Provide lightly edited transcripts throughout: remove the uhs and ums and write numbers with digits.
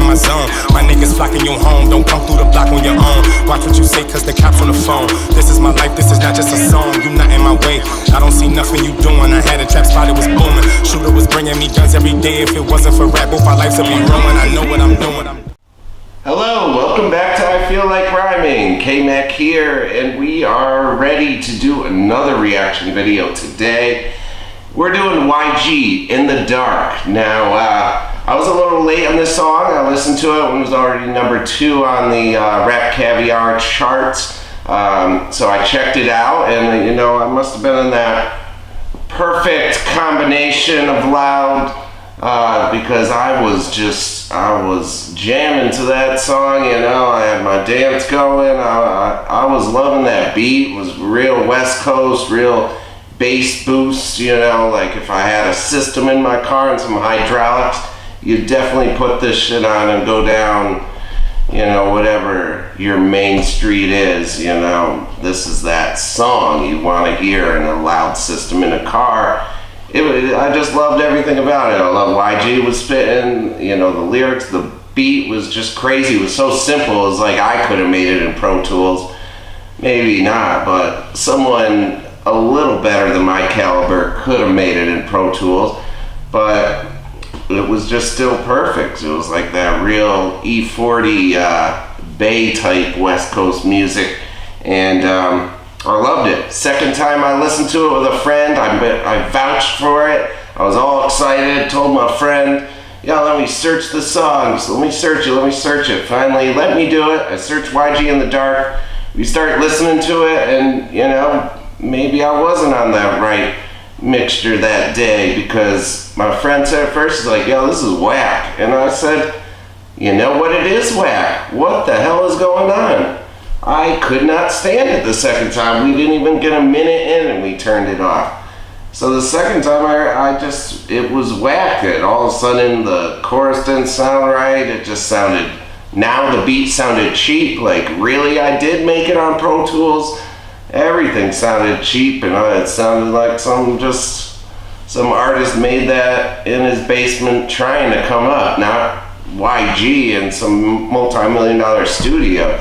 my zone. My niggas flocking you home, don't come through the block on your own. Watch what you say, cause the cops on the phone. This is my life, this is not just a song. You not in my way, I don't see nothing you doing. I had a trap spot, it was booming. Shooter was bringing me guns every day. If it wasn't for rap, both our lives would be ruined. I know what I'm doing. Hello, welcome back to I Feel Like Rhyming. KMac here, and we are ready to do another reaction video today. We're doing YG, In the Dark. Now, I was a little late on this song. I listened to it when it was already number 2 on the Rap Caviar charts. So I checked it out, and you know, I must have been in that perfect combination of loud, because I was jamming to that song, you know. I had my dance going. I was loving that beat. It was real West Coast, real bass boost, you know. Like if I had a system in my car and some hydraulics, you'd definitely put this shit on and go down, you know, whatever your main street is, you know. This is that song you want to hear in a loud system in a car. I just loved everything about it. I love YG was spitting, you know, the lyrics, the beat was just crazy. It was so simple. It was like I could have made it in Pro Tools. Maybe not, but someone a little better than my caliber could have made it in Pro Tools. But it was just still perfect. It was like that real E40 Bay type West Coast music. And I loved it. Second time I listened to it with a friend, I vouched for it. I was all excited, told my friend, yeah, let me search the songs, let me search it. Finally, let me do it. I searched YG In the Dark. We started listening to it, and you know, maybe I wasn't on that right mixture that day, because my friend said at first, he's like, yo, this is whack. And I said, you know what, it is whack. What the hell is going on? I could not stand it the second time. We didn't even get a minute in and we turned it off. So the second time it was whack. It all of a sudden the chorus didn't sound right. It just sounded, now the beat sounded cheap. Like really, I did make it on Pro Tools. Everything sounded cheap, and it sounded like some artist made that in his basement trying to come up, not YG in some multi-million-dollar studio.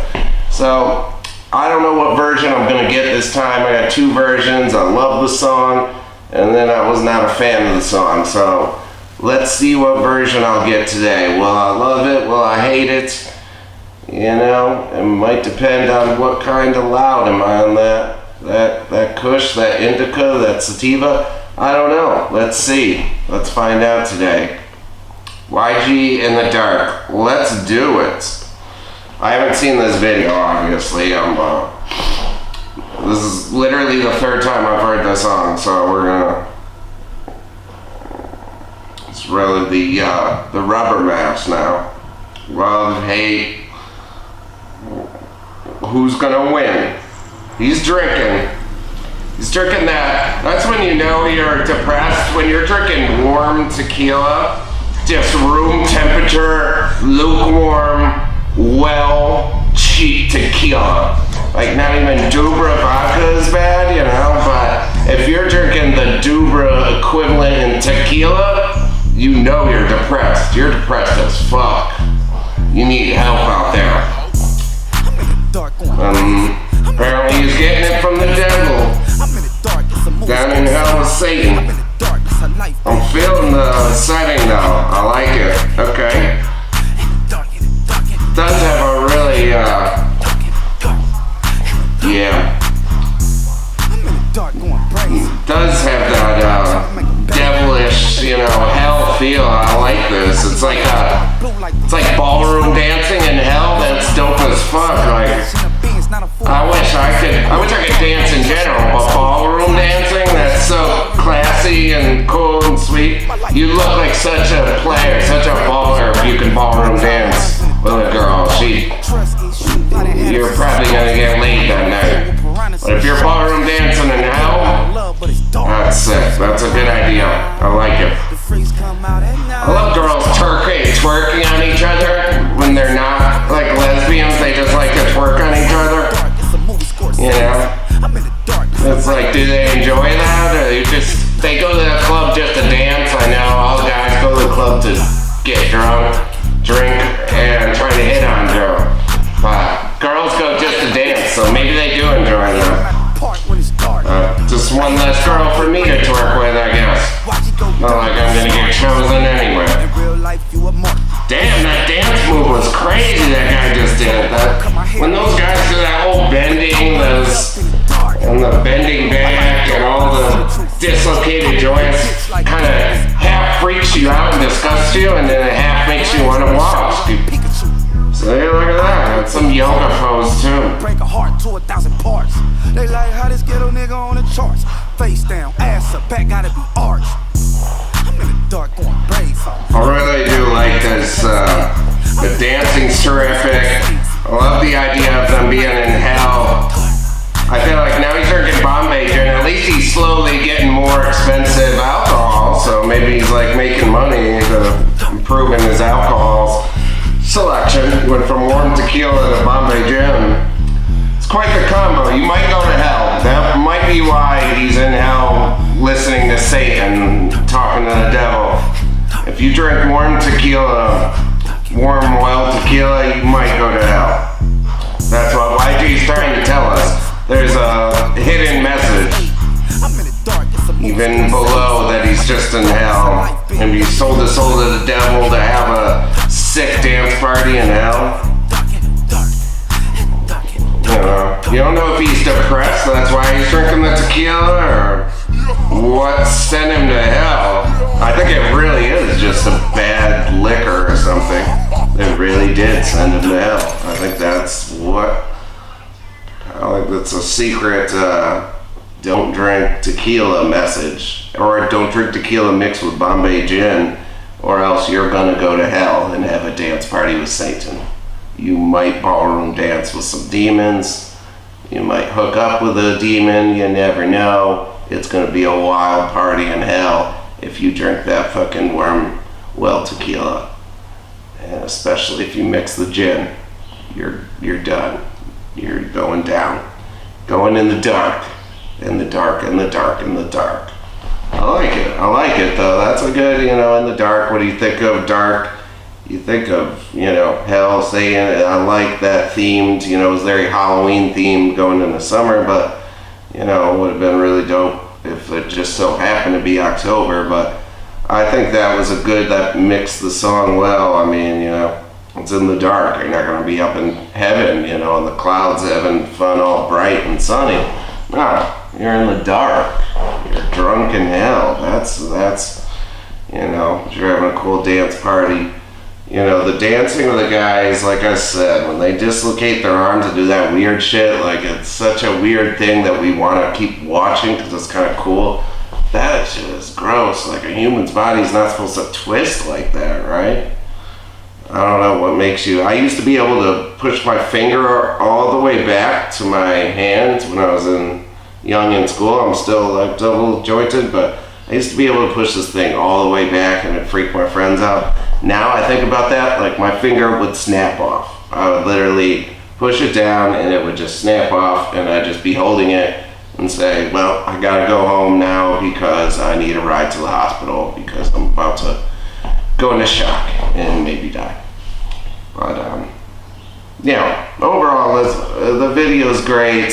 So I don't know what version I'm gonna get this time. I got 2 versions. I love the song, and then I was not a fan of the song. So let's see what version I'll get today. Will I love it? Will I hate it? You know, it might depend on what kind of loud am I on that Kush, that Indica, that Sativa. I don't know. Let's see. Let's find out today. YG In the Dark. Let's do it. I haven't seen this video, obviously. This is literally the 3rd time I've heard this song, so we're gonna. It's really the rubber maps now. Love, hate. Who's gonna win? He's drinking. He's drinking that. That's when you know you're depressed. When you're drinking warm tequila, just room temperature, lukewarm, well, cheap tequila. Like not even Dubra vodka is bad, you know, but if you're drinking the Dubra equivalent in tequila, you know you're depressed. You're depressed as fuck. You need help out there. Apparently he's getting it from the devil. Down in hell with Satan. I'm feeling the setting though. I like it. Okay. Does have a really, does have that, devilish, you know, hell feel. I like this. It's like ballroom dancing in hell. That's dope as fuck. Like, I wish I could dance in general, but ballroom dancing, that's so classy and cool and sweet. You look like such a player, such a baller if you can ballroom dance with a girl. You're probably gonna get laid that night. But if you're ballroom dancing in hell, that's sick. That's a good idea. I like it. I love girls twerking on each other when they're not like lesbians. They just like to twerk on each other. You know? It's like, do they enjoy that? Or they go to the club just to dance? I know all guys go to the club to get drunk, drink, dislocated joints kind of half freaks you out and disgusts you, and then it half makes you want to watch. So hey, look at that. That's some yoga pose too. Break a heart to 1,000 parts. They like how this ghetto nigga on the charts. Face down, ass up, back gotta be arched. I'm in the dark going brave. I really do like this. The dancing's terrific. I love the idea of them being in hell. I feel like now he's drinking Bombay gin. At least he's slowly getting more expensive alcohol, so maybe he's like making money to improving his alcohol selection. He went from warm tequila to Bombay gin. It's quite the combo. You might go to hell. That might be why he's in hell listening to Satan talking to the devil. If you drink warm tequila, warm oil tequila, you might go to hell. That's what YG's trying to tell us. There's a hidden message even below that he's just in hell, and he sold his soul to the devil to have a sick dance party in hell. You don't know if he's depressed, that's why he's drinking the tequila, or what sent him to hell. I think it really is just a bad liquor or something. It really did send him to hell. I think that's what. I think that's a secret don't drink tequila message, or don't drink tequila mixed with Bombay gin, or else you're gonna go to hell and have a dance party with Satan. You might ballroom dance with some demons. You might hook up with a demon. You never know. It's gonna be a wild party in hell if you drink that fucking warm well tequila, and especially if you mix the gin. You're done. You're going down, going in the dark, in the dark, in the dark, in the dark. I like it though. That's a good, in the dark. What do you think of dark? You think of, hell, Satan. I like that themed, it was very Halloween themed going into summer, but, it would have been really dope if it just so happened to be October, but I think that was that mixed the song well. I mean, it's in the dark. You're not going to be up in heaven, in the clouds having fun all bright and sunny. No, you're in the dark. You're drunk in hell. That's you're having a cool dance party. The dancing of the guys, like I said, when they dislocate their arms and do that weird shit, like it's such a weird thing that we want to keep watching because it's kind of cool. That shit is gross. Like a human's body's not supposed to twist like that, right? I don't know what makes you. I used to be able to push my finger all the way back to my hand when I was young in school. I'm still like double jointed, but I used to be able to push this thing all the way back and it freaked my friends out. Now I think about that, like my finger would snap off. I would literally push it down and it would just snap off, and I'd just be holding it and say, well, I gotta go home now because I need a ride to the hospital because I'm about to go into shock and maybe die. But overall the video's great.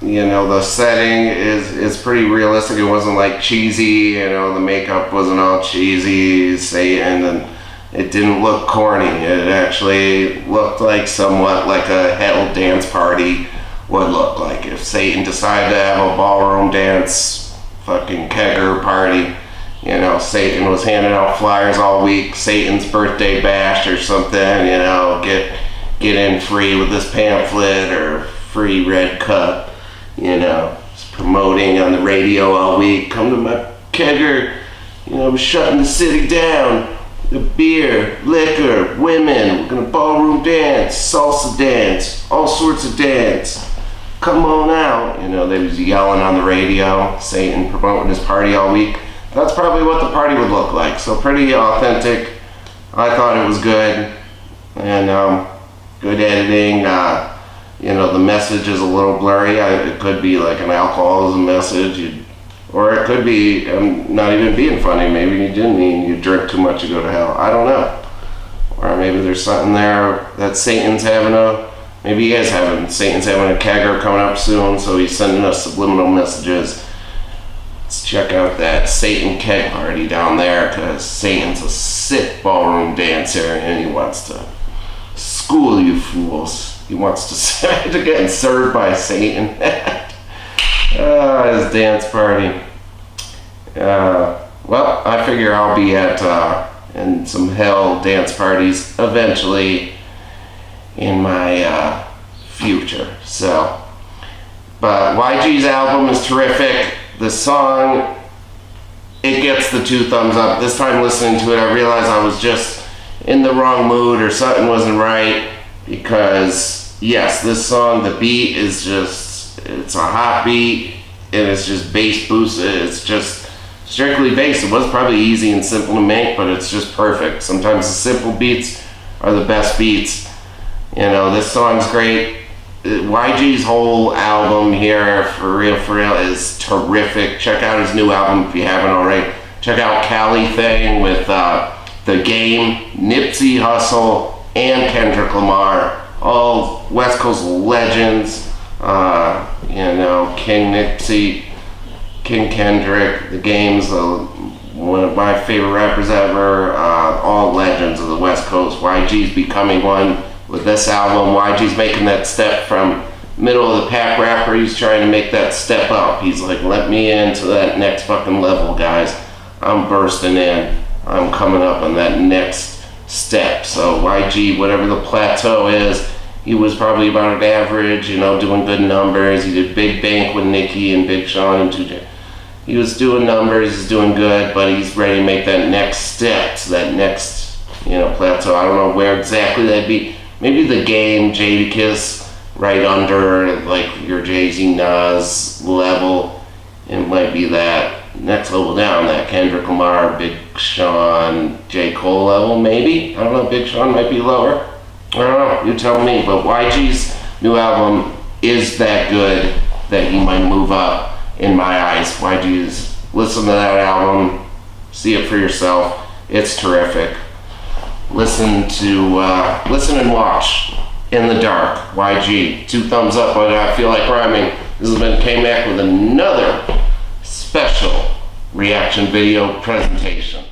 The setting is pretty realistic. It wasn't like cheesy, the makeup wasn't all cheesy, Satan, and it didn't look corny. It actually looked like somewhat like a hell dance party would look like if Satan decided to have a ballroom dance fucking kegger party. Satan was handing out flyers all week, Satan's birthday bash or something, get in free with this pamphlet or free red cup. Promoting on the radio all week. Come to my kegger. We're shutting the city down. The beer, liquor, women. We're gonna ballroom dance, salsa dance, all sorts of dance. Come on out. They was yelling on the radio. Satan promoting his party all week. That's probably what the party would look like. So pretty authentic. I thought it was good, and good editing. The message is a little blurry. It could be like an alcoholism message, or it could be not even being funny. Maybe you didn't mean you drink too much, you go to hell. I don't know. Or maybe there's something there that Satan's having Satan's having a kegger coming up soon, so he's sending us subliminal messages. Let's check out that Satan keg party down there, because Satan's a sick ballroom dancer and he wants to school you fools. He wants to get served by Satan. His dance party. well, I figure I'll be at in some hell dance parties eventually in my future. So, but YG's album is terrific. The song, it gets the 2 thumbs up. This time listening to it, I realized I was just in the wrong mood or something wasn't right, because yes, this song, the beat is just, it's a hot beat and it's just bass boosted. It's just strictly bass. It was probably easy and simple to make, but it's just perfect. Sometimes the simple beats are the best beats. You know, this song's great. YG's whole album here, for real, is terrific. Check out his new album if you haven't already. Check out Cali Thing with The Game, Nipsey Hussle, and Kendrick Lamar. All West Coast legends. You know, King Nipsey, King Kendrick, The Game's one of my favorite rappers ever. All legends of the West Coast. YG's becoming one with this album. YG's making that step from middle of the pack rapper. He's trying to make that step up. He's like, let me into that next fucking level, guys. I'm bursting in. I'm coming up on that next step. So YG, whatever the plateau is, he was probably about an average, you know, doing good numbers. He did Big Bank with Nicki and Big Sean and 2J. He was doing numbers, he's doing good, but he's ready to make that next step to that next, you know, plateau. I don't know where exactly that'd be. Maybe The Game, Jadakiss, right under like your Jay-Z, Nas level. It might be that next level down, that Kendrick Lamar, Big Sean, J. Cole level, maybe. I don't know, Big Sean might be lower. I don't know, you tell me. But YG's new album is that good that he might move up in my eyes. YG's, listen to that album, see it for yourself. It's terrific. Listen and watch In the Dark, YG. 2 thumbs up on I Feel Like Rhyming. This has been KMac with another special reaction video presentation.